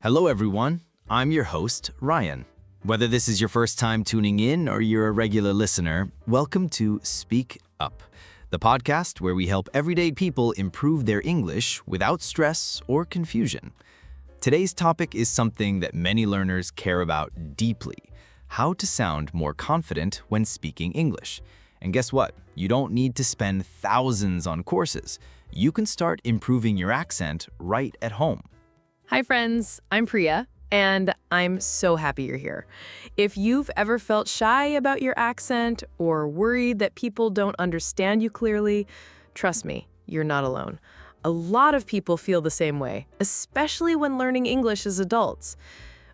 Hello, everyone. I'm your host, Ryan. Whether this is your first time tuning in or you're a regular listener, welcome to Speak Up, the podcast where we help everyday people improve their English without stress or confusion. Today's topic is something that many learners care about deeply: how to sound more confident when speaking English. And guess what? You don't need to spend thousands on courses. You can start improving your accent right at home. Hi friends, I'm Priya, and I'm so happy you're here. If you've ever felt shy about your accent or worried that people don't understand you clearly, trust me, you're not alone. A lot of people feel the same way, especially when learning English as adults.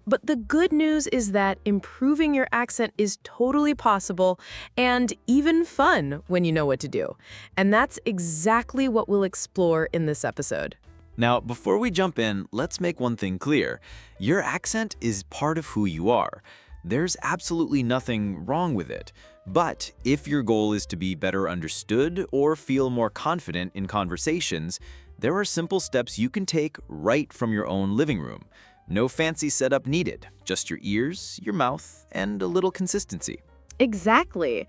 But the good news is that improving your accent is totally possible and even fun when you know what to do. And that's exactly what we'll explore in this episode. Now, before we jump in, let's make one thing clear. Your accent is part of who you are. There's absolutely nothing wrong with it. But if your goal is to be better understood or feel more confident in conversations, there are simple steps you can take right from your own living room. No fancy setup needed, just your ears, your mouth, and a little consistency. Exactly.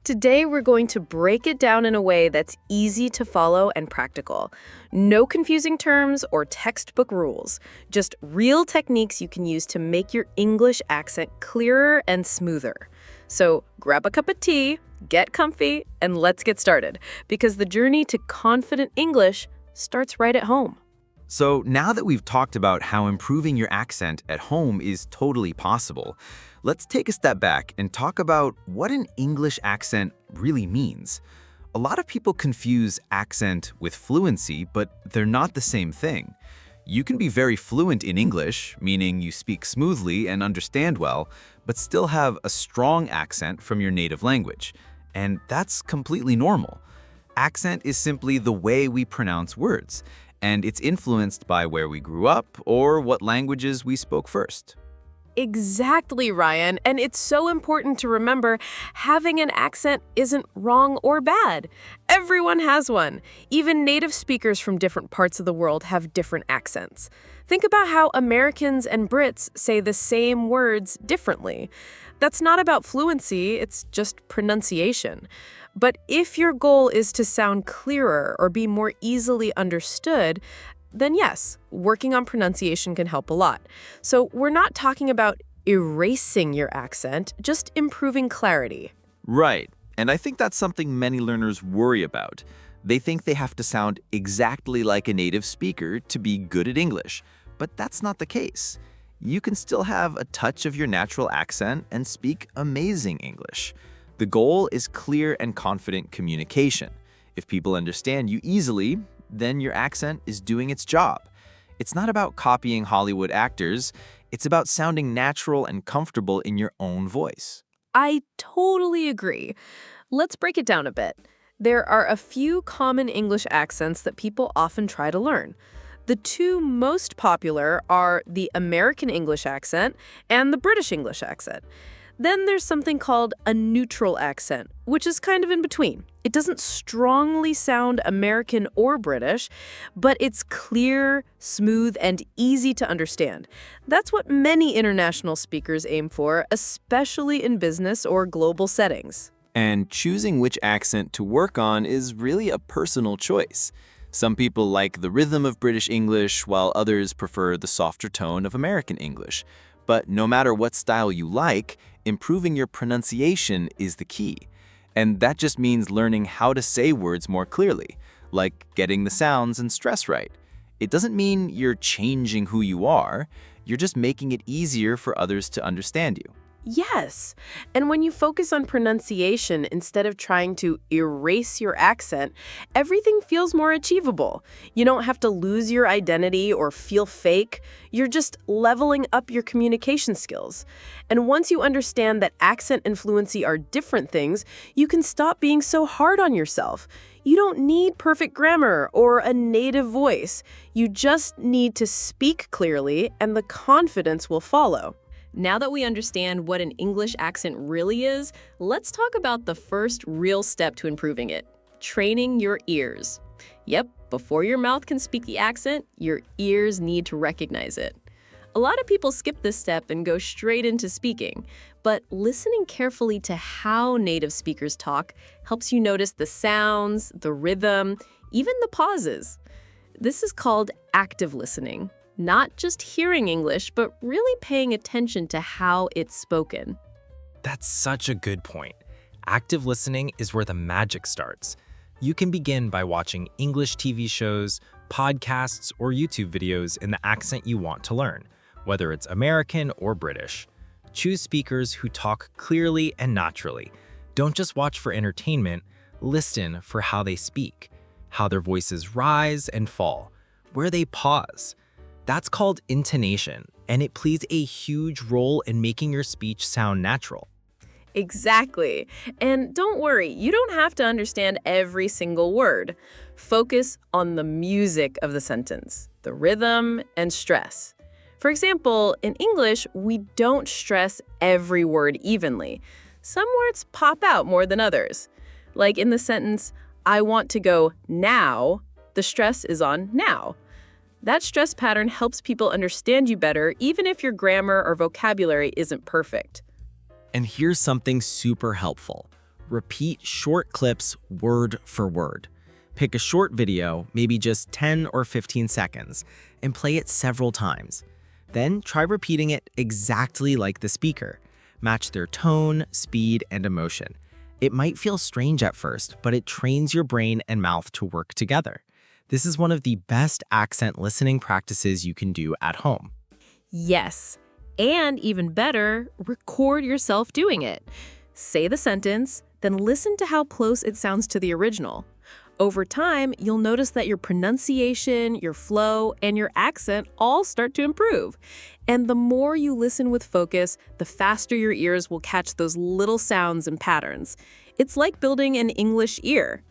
Today, we're going to break it down in a way that's easy to follow and practical. No confusing terms or textbook rules, just real techniques you can use to make your English accent clearer and smoother. So grab a cup of tea, get comfy, and let's get started, because the journey to confident English starts right at home. So now that we've talked about how improving your accent at home is totally possible, let's take a step back and talk about what an English accent really means. A lot of people confuse accent with fluency, but they're not the same thing. You can be very fluent in English, meaning you speak smoothly and understand well, but still have a strong accent from your native language. And that's completely normal. Accent is simply the way we pronounce words, and it's influenced by where we grew up or what languages we spoke first. Exactly, Ryan. And it's so important to remember having an accent isn't wrong or bad. Everyone has one. Even native speakers from different parts of the world have different accents. Think about how Americans and Brits say the same words differently. That's not about fluency, it's just pronunciation. But if your goal is to sound clearer or be more easily understood, then yes, working on pronunciation can help a lot. So we're not talking about erasing your accent, just improving clarity. Right, and I think that's something many learners worry about. They think they have to sound exactly like a native speaker to be good at English, but that's not the case. You can still have a touch of your natural accent and speak amazing English. The goal is clear and confident communication. If people understand you easily, then your accent is doing its job. It's not about copying Hollywood actors. It's about sounding natural and comfortable in your own voice. I totally agree. Let's break it down a bit. There are a few common English accents that people often try to learn. The two most popular are the American English accent and the British English accent. Then there's something called a neutral accent, which is kind of in between. It doesn't strongly sound American or British, but it's clear, smooth, and easy to understand. That's what many international speakers aim for, especially in business or global settings. And choosing which accent to work on is really a personal choice. Some people like the rhythm of British English, while others prefer the softer tone of American English. But no matter what style you like, improving your pronunciation is the key. And that just means learning how to say words more clearly, like getting the sounds and stress right. It doesn't mean you're changing who you are, you're just making it easier for others to understand you. Yes. And when you focus on pronunciation instead of trying to erase your accent, everything feels more achievable. You don't have to lose your identity or feel fake. You're just leveling up your communication skills. And once you understand that accent and fluency are different things, you can stop being so hard on yourself. You don't need perfect grammar or a native voice. You just need to speak clearly, and the confidence will follow. Now that we understand what an English accent really is, let's talk about the first real step to improving it: training your ears. Yep, before your mouth can speak the accent, your ears need to recognize it. A lot of people skip this step and go straight into speaking, but listening carefully to how native speakers talk helps you notice the sounds, the rhythm, even the pauses. This is called active listening, not just hearing English, but really paying attention to how it's spoken. That's such a good point. Active listening is where the magic starts. You can begin by watching English TV shows, podcasts, or YouTube videos in the accent you want to learn, whether it's American or British. Choose speakers who talk clearly and naturally. Don't just watch for entertainment, listen for how they speak, how their voices rise and fall, where they pause. That's called intonation, and it plays a huge role in making your speech sound natural. Exactly. And don't worry, you don't have to understand every single word. Focus on the music of the sentence, the rhythm and stress. For example, in English, we don't stress every word evenly. Some words pop out more than others. Like in the sentence, I want to go now, the stress is on now. That stress pattern helps people understand you better, even if your grammar or vocabulary isn't perfect. And here's something super helpful. Repeat short clips word for word. Pick a short video, maybe just 10 or 15 seconds, and play it several times. Then try repeating it exactly like the speaker. Match their tone, speed, and emotion. It might feel strange at first, but it trains your brain and mouth to work together. This is one of the best accent listening practices you can do at home. Yes. And even better, record yourself doing it. Say the sentence, then listen to how close it sounds to the original. Over time, you'll notice that your pronunciation, your flow, and your accent all start to improve. And the more you listen with focus, the faster your ears will catch those little sounds and patterns. It's like building an English ear.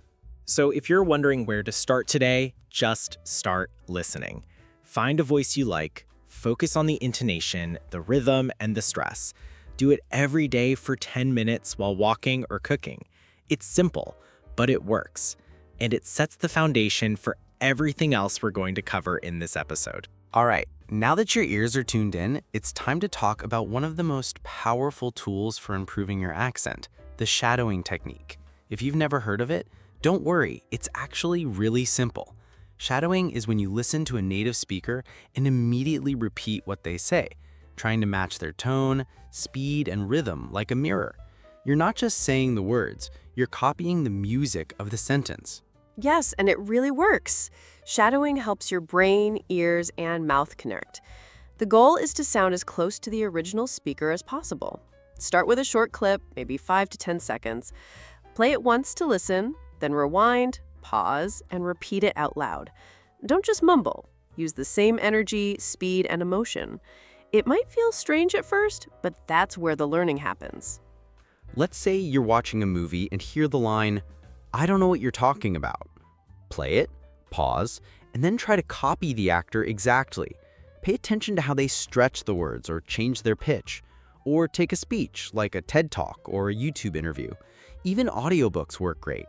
So if you're wondering where to start today, just start listening. Find a voice you like, focus on the intonation, the rhythm, and the stress. Do it every day for 10 minutes while walking or cooking. It's simple, but it works. And it sets the foundation for everything else we're going to cover in this episode. All right, now that your ears are tuned in, it's time to talk about one of the most powerful tools for improving your accent, the shadowing technique. If you've never heard of it, don't worry, it's actually really simple. Shadowing is when you listen to a native speaker and immediately repeat what they say, trying to match their tone, speed, and rhythm like a mirror. You're not just saying the words, you're copying the music of the sentence. Yes, and it really works. Shadowing helps your brain, ears, and mouth connect. The goal is to sound as close to the original speaker as possible. Start with a short clip, maybe 5 to 10 seconds. Play it once to listen, then rewind, pause, and repeat it out loud. Don't just mumble. Use the same energy, speed, and emotion. It might feel strange at first, but that's where the learning happens. Let's say you're watching a movie and hear the line, "I don't know what you're talking about." Play it, pause, and then try to copy the actor exactly. Pay attention to how they stretch the words or change their pitch. Or take a speech, like a TED Talk or a YouTube interview. Even audiobooks work great.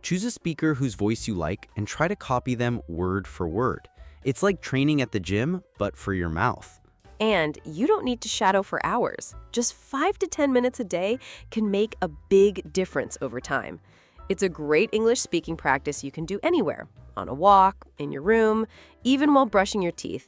Choose a speaker whose voice you like and try to copy them word for word. It's like training at the gym, but for your mouth. And you don't need to shadow for hours. Just 5 to 10 minutes a day can make a big difference over time. It's a great English speaking practice you can do anywhere, on a walk, in your room, even while brushing your teeth.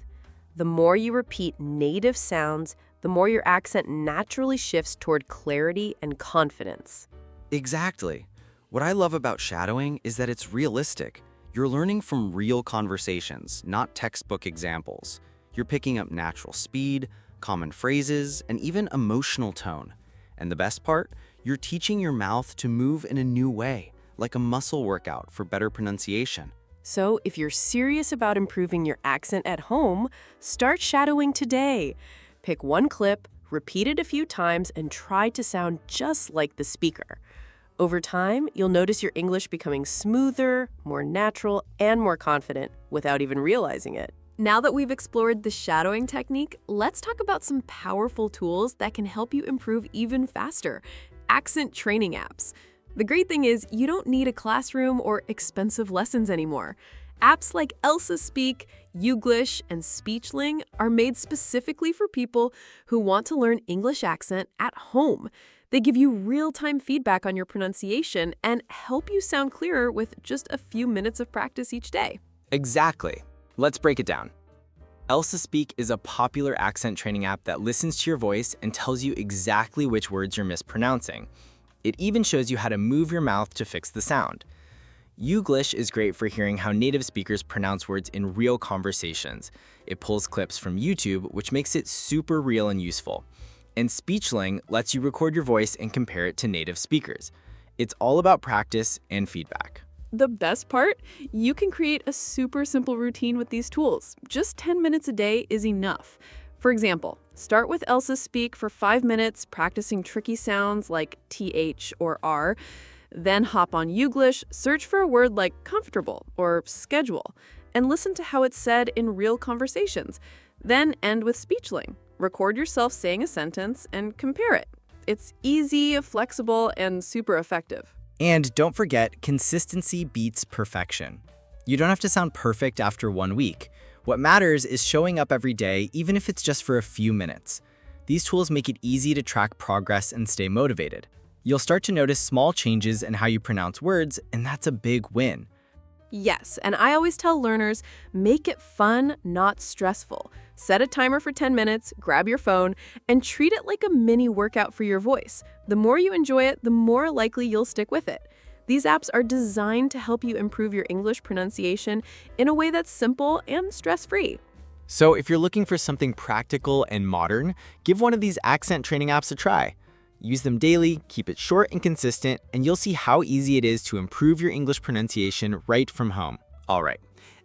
The more you repeat native sounds, the more your accent naturally shifts toward clarity and confidence. Exactly. What I love about shadowing is that it's realistic. You're learning from real conversations, not textbook examples. You're picking up natural speed, common phrases, and even emotional tone. And the best part, you're teaching your mouth to move in a new way, like a muscle workout for better pronunciation. So if you're serious about improving your accent at home, start shadowing today. Pick one clip, repeat it a few times, and try to sound just like the speaker. Over time, you'll notice your English becoming smoother, more natural, and more confident without even realizing it. Now that we've explored the shadowing technique, let's talk about some powerful tools that can help you improve even faster. Accent training apps. The great thing is you don't need a classroom or expensive lessons anymore. Apps like Elsa Speak, Youglish, and Speechling are made specifically for people who want to learn English accent at home. They give you real-time feedback on your pronunciation and help you sound clearer with just a few minutes of practice each day. Exactly. Let's break it down. Elsa Speak is a popular accent training app that listens to your voice and tells you exactly which words you're mispronouncing. It even shows you how to move your mouth to fix the sound. Youglish is great for hearing how native speakers pronounce words in real conversations. It pulls clips from YouTube, which makes it super real and useful. And Speechling lets you record your voice and compare it to native speakers. It's all about practice and feedback. The best part? You can create a super simple routine with these tools. Just 10 minutes a day is enough. For example, start with Elsa Speak for 5 minutes, practicing tricky sounds like TH or R. Then hop on Youglish, search for a word like comfortable or schedule, and listen to how it's said in real conversations. Then end with Speechling. Record yourself saying a sentence and compare it. It's easy, flexible, and super effective. And don't forget, consistency beats perfection. You don't have to sound perfect after 1 week. What matters is showing up every day, even if it's just for a few minutes. These tools make it easy to track progress and stay motivated. You'll start to notice small changes in how you pronounce words, and that's a big win. Yes, and I always tell learners, make it fun, not stressful. Set a timer for 10 minutes, grab your phone, and treat it like a mini workout for your voice. The more you enjoy it, the more likely you'll stick with it. These apps are designed to help you improve your English pronunciation in a way that's simple and stress-free. So if you're looking for something practical and modern, give one of these accent training apps a try. Use them daily, keep it short and consistent, and you'll see how easy it is to improve your English pronunciation right from home. All right,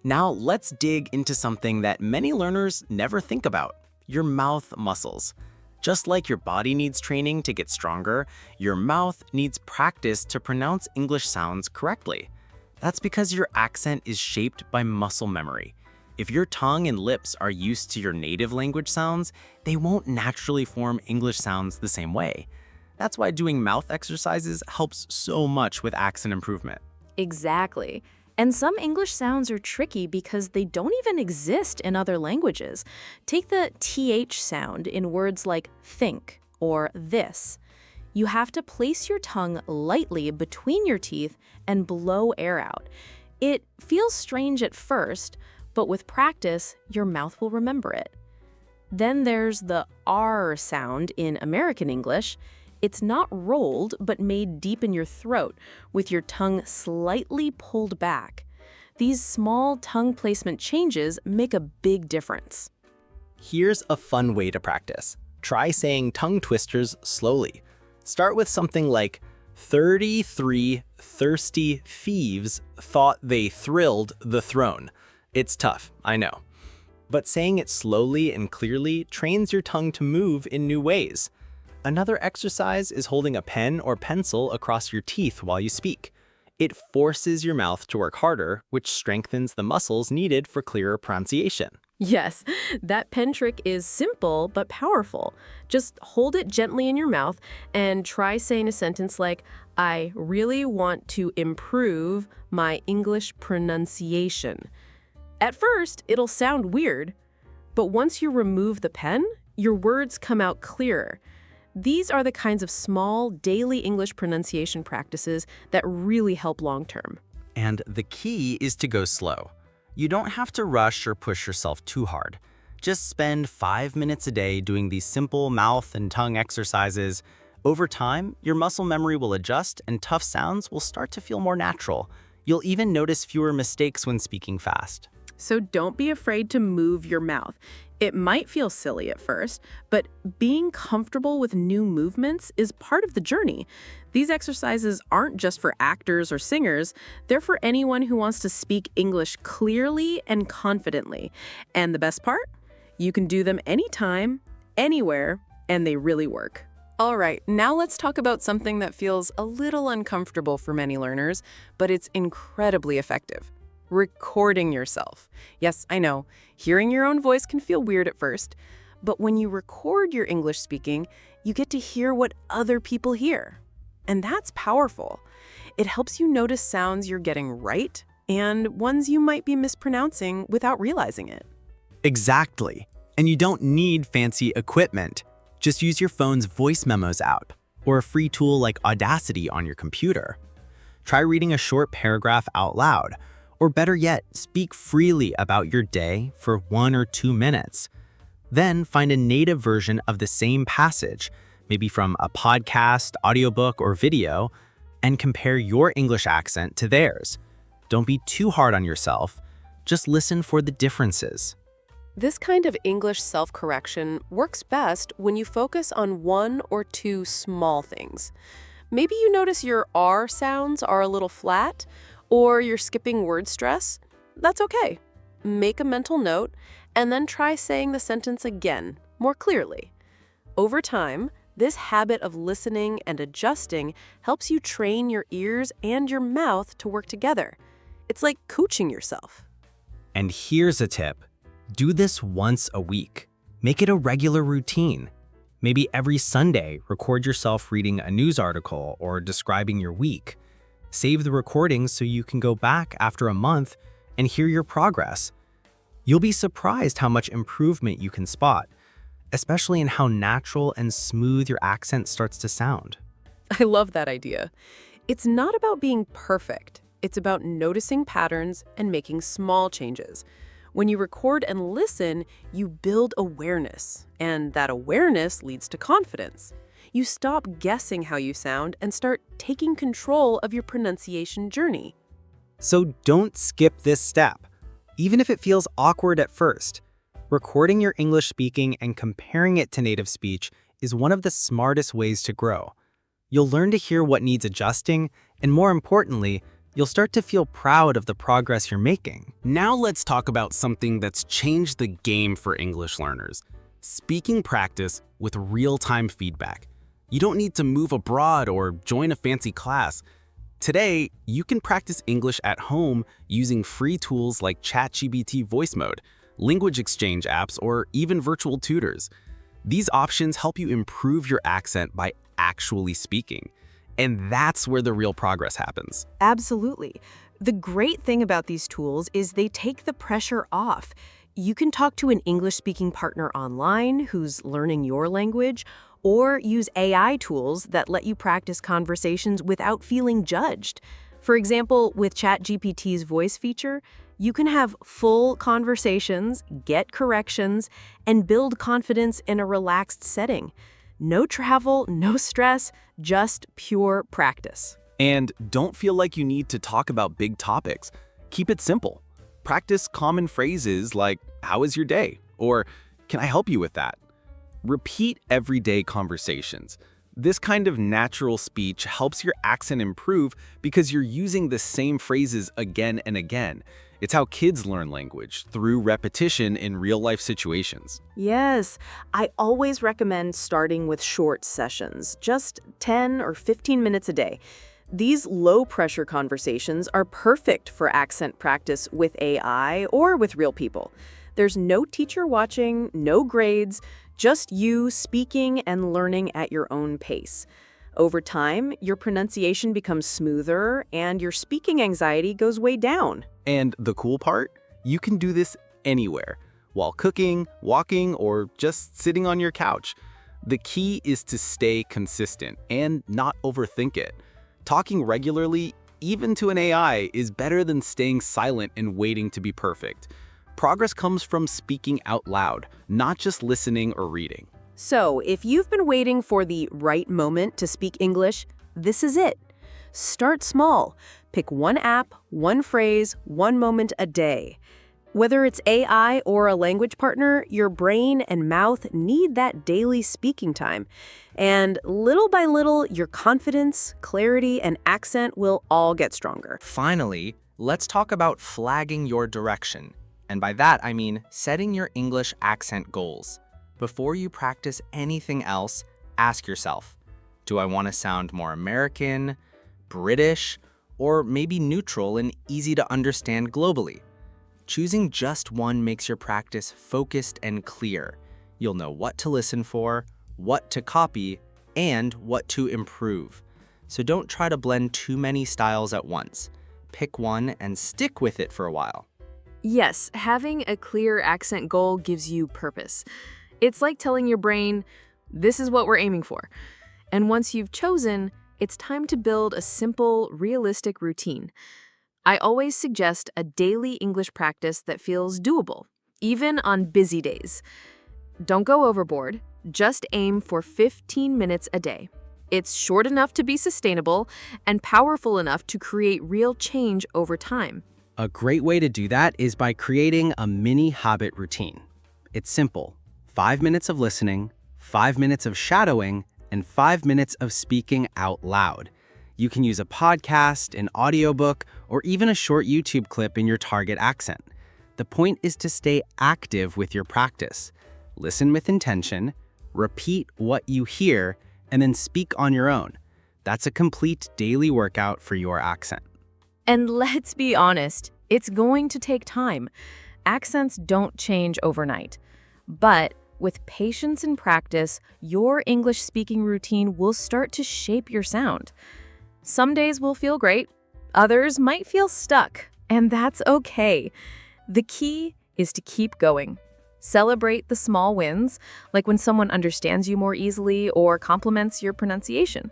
now let's dig into something that many learners never think about: your mouth muscles. Just like your body needs training to get stronger, your mouth needs practice to pronounce English sounds correctly. That's because your accent is shaped by muscle memory. If your tongue and lips are used to your native language sounds, they won't naturally form English sounds the same way. That's why doing mouth exercises helps so much with accent improvement. Exactly. And some English sounds are tricky because they don't even exist in other languages. Take the TH sound in words like think or this. You have to place your tongue lightly between your teeth and blow air out. It feels strange at first, but with practice, your mouth will remember it. Then there's the R sound in American English. It's not rolled, but made deep in your throat, with your tongue slightly pulled back. These small tongue placement changes make a big difference. Here's a fun way to practice. Try saying tongue twisters slowly. Start with something like 33 thirsty thieves thought they thrilled the throne. It's tough, I know. But saying it slowly and clearly trains your tongue to move in new ways. Another exercise is holding a pen or pencil across your teeth while you speak. It forces your mouth to work harder, which strengthens the muscles needed for clearer pronunciation. Yes, that pen trick is simple but powerful. Just hold it gently in your mouth and try saying a sentence like, I really want to improve my English pronunciation. At first, it'll sound weird, but once you remove the pen, your words come out clearer. These are the kinds of small, daily English pronunciation practices that really help long-term. And the key is to go slow. You don't have to rush or push yourself too hard. Just spend 5 minutes a day doing these simple mouth and tongue exercises. Over time, your muscle memory will adjust and tough sounds will start to feel more natural. You'll even notice fewer mistakes when speaking fast. So don't be afraid to move your mouth. It might feel silly at first, but being comfortable with new movements is part of the journey. These exercises aren't just for actors or singers, they're for anyone who wants to speak English clearly and confidently. And the best part? You can do them anytime, anywhere, and they really work. All right, now let's talk about something that feels a little uncomfortable for many learners, but it's incredibly effective. Recording yourself. Yes, I know, hearing your own voice can feel weird at first, but when you record your English speaking, you get to hear what other people hear. And that's powerful. It helps you notice sounds you're getting right and ones you might be mispronouncing without realizing it. Exactly. And you don't need fancy equipment. Just use your phone's voice memos app or a free tool like Audacity on your computer. Try reading a short paragraph out loud, or better yet, speak freely about your day for 1 or 2 minutes. Then find a native version of the same passage, maybe from a podcast, audiobook, or video, and compare your English accent to theirs. Don't be too hard on yourself. Just listen for the differences. This kind of English self-correction works best when you focus on 1 or 2 small things. Maybe you notice your R sounds are a little flat, or you're skipping word stress. That's okay. Make a mental note, and then try saying the sentence again, more clearly. Over time, this habit of listening and adjusting helps you train your ears and your mouth to work together. It's like coaching yourself. And here's a tip. Do this once a week. Make it a regular routine. Maybe every Sunday, record yourself reading a news article or describing your week. Save the recordings so you can go back after a month and hear your progress. You'll be surprised how much improvement you can spot, especially in how natural and smooth your accent starts to sound. I love that idea. It's not about being perfect. It's about noticing patterns and making small changes. When you record and listen, you build awareness, and that awareness leads to confidence. You stop guessing how you sound and start taking control of your pronunciation journey. So don't skip this step, even if it feels awkward at first. Recording your English speaking and comparing it to native speech is one of the smartest ways to grow. You'll learn to hear what needs adjusting, and more importantly, you'll start to feel proud of the progress you're making. Now let's talk about something that's changed the game for English learners: speaking practice with real-time feedback. You don't need to move abroad or join a fancy class. Today, you can practice English at home using free tools like ChatGPT voice mode, language exchange apps, or even virtual tutors. These options help you improve your accent by actually speaking. And that's where the real progress happens. Absolutely. The great thing about these tools is they take the pressure off. You can talk to an English-speaking partner online who's learning your language, or use AI tools that let you practice conversations without feeling judged. For example, with ChatGPT's voice feature, you can have full conversations, get corrections, and build confidence in a relaxed setting. No travel, no stress, just pure practice. And don't feel like you need to talk about big topics. Keep it simple. Practice common phrases like, "How is your day?" or "Can I help you with that?" Repeat everyday conversations. This kind of natural speech helps your accent improve because you're using the same phrases again and again. It's how kids learn language, through repetition in real-life situations. Yes, I always recommend starting with short sessions, just 10 or 15 minutes a day. These low-pressure conversations are perfect for accent practice with AI or with real people. There's no teacher watching, no grades, just you speaking and learning at your own pace. Over time, your pronunciation becomes smoother and your speaking anxiety goes way down. And the cool part? You can do this anywhere, while cooking, walking, or just sitting on your couch. The key is to stay consistent and not overthink it. Talking regularly, even to an AI, is better than staying silent and waiting to be perfect. Progress comes from speaking out loud, not just listening or reading. So, if you've been waiting for the right moment to speak English, this is it. Start small. Pick one app, one phrase, one moment a day. Whether it's AI or a language partner, your brain and mouth need that daily speaking time. And little by little, your confidence, clarity, and accent will all get stronger. Finally, let's talk about flagging your direction. And by that, I mean setting your English accent goals. Before you practice anything else, ask yourself, do I want to sound more American, British, or maybe neutral and easy to understand globally? Choosing just one makes your practice focused and clear. You'll know what to listen for, what to copy, and what to improve. So don't try to blend too many styles at once. pick one and stick with it for a while. Yes, having a clear accent goal gives you purpose. It's like telling your brain, this is what we're aiming for. And once you've chosen, it's time to build a simple, realistic routine. I always suggest a daily English practice that feels doable, even on busy days. Don't go overboard, just aim for 15 minutes a day. It's short enough to be sustainable and powerful enough to create real change over time. A great way to do that is by creating a mini habit routine. It's simple. 5 minutes of listening, 5 minutes of shadowing, and 5 minutes of speaking out loud. You can use a podcast, an audiobook, or even a short YouTube clip in your target accent. The point is to stay active with your practice. Listen with intention, repeat what you hear, and then speak on your own. That's a complete daily workout for your accent. And let's be honest, it's going to take time. Accents don't change overnight. But with patience and practice, your English speaking routine will start to shape your sound. Some days will feel great, others might feel stuck, and that's okay. The key is to keep going. Celebrate the small wins, like when someone understands you more easily or compliments your pronunciation.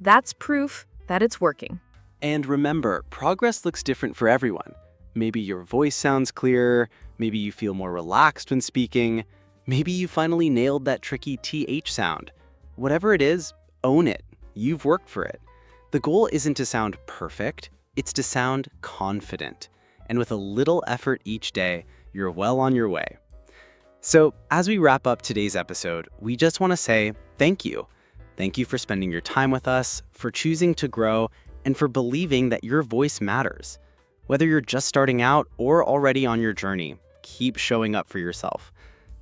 That's proof that it's working. And remember, progress looks different for everyone. Maybe your voice sounds clearer, maybe you feel more relaxed when speaking, maybe you finally nailed that tricky TH sound. Whatever it is, own it. You've worked for it. The goal isn't to sound perfect, it's to sound confident. And with a little effort each day, you're well on your way. So, as we wrap up today's episode, we just want to say thank you. Thank you for spending your time with us, for choosing to grow, and for believing that your voice matters. Whether you're just starting out or already on your journey, keep showing up for yourself.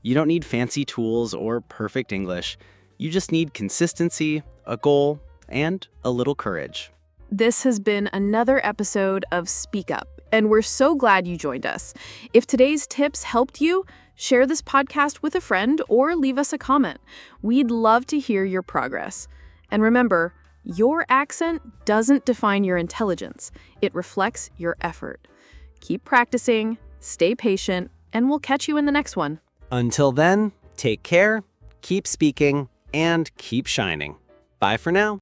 You don't need fancy tools or perfect English. You just need consistency, a goal, and a little courage. This has been another episode of Speak Up, and we're so glad you joined us. If today's tips helped you, share this podcast with a friend or leave us a comment. We'd love to hear your progress. And remember, your accent doesn't define your intelligence. It reflects your effort. Keep practicing, stay patient, and we'll catch you in the next one. Until then, take care, keep speaking, and keep shining. Bye for now.